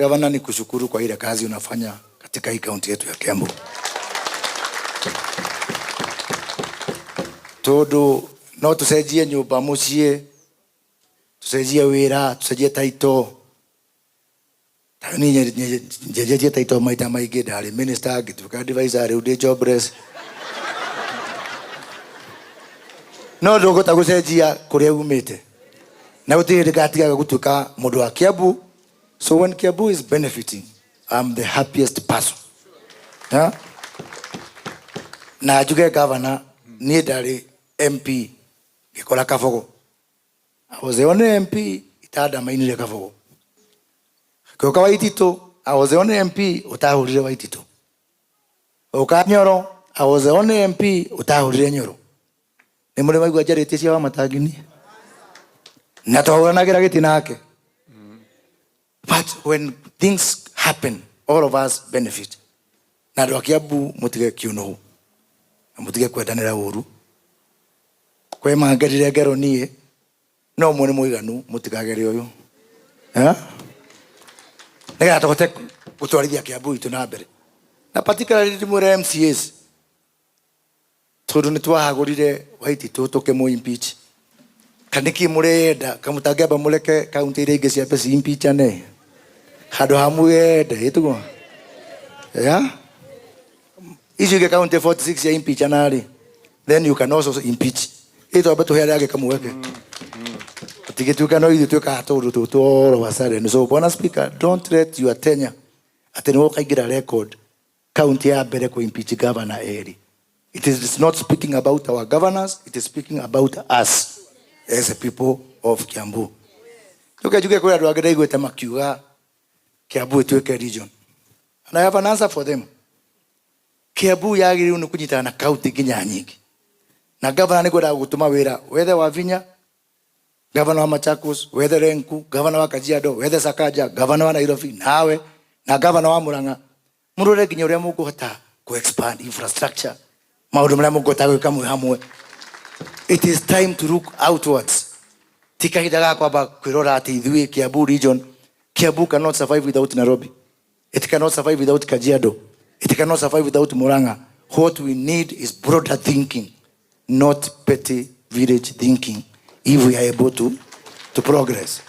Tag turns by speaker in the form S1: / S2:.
S1: Gavana, ni kushukuru kwa ile kazi unafanya katika hii kaunti yetu ya Kiambu. Todo no tusejie nyumba mucie, tusejie wira, tusejie taito. Tani nyeje taito maita maige dali minister gituka advisor ude jobless. No dogo tagusejia kuria umete. Na utire gatiga gutuka mundu wa Kiambu. So when Kiambu is benefiting, I'm the happiest person. Yeah? Na juge governor ni dali MP gikola kafogo. I was the only MP itada mainire kafogo. Kwa waitito, I was the only MP utahurire waitito. Oka Nyoro, I was the only MP utahurire Nyoro. Ni mule maigwa jarete cia Wamatangi. Na twauranagira giti nake. But when things happen, all of us benefit. Na ndo Kiambu mutige kiuno. Mutige kwedanira uru. Kwe magerire ngero nie no mwene muiganu mutigagere uyu. Nega tokote gutwarithia Kiambu itu na mbere. Na particularly muri MCAs. Tondu ni twahagurire waititu tukimuimpeach. Kaniki murenda kamutageba muleke kaunti ire ingi cia pesi impeach ane. Hado hamuende itugo. Yeah? If you get county 46 ya impeach anali, then you can also impeach. Ito abeto hera yake kamuweke. Tigetuka no idu tuka atoro to all of a sudden. So Bwana Speaker, don't let your tenure ateno kaigira record county ya bere ko impeach governor eri. It is not speaking about our governors, it is speaking about us as a people of Kiambu. Tukajuke kwa rwagere igweta makiuga Kiambu etweke region. And I have an answer for them. Kiambu yagiri unu kunyita na county ginya nyingi. Na governor ni gwenda gutuma wira whether wa Vinya, governor wa Machakos, whether Renku, governor wa Kajiado, whether Sakaja, governor wa Nairobi, nawe na governor wa Murang'a. Murure ginya uria mukuhota ku expand infrastructure. Maundu maria mukuhota gwika hamwe. It is time to look outwards. Tika hidaga kwamba kwirora ati ithui Kiambu region. Kiambu cannot survive without Nairobi. It cannot survive without Kajiado. It cannot survive without Murang'a. What we need is broader thinking, not petty village thinking, if we are able to progress.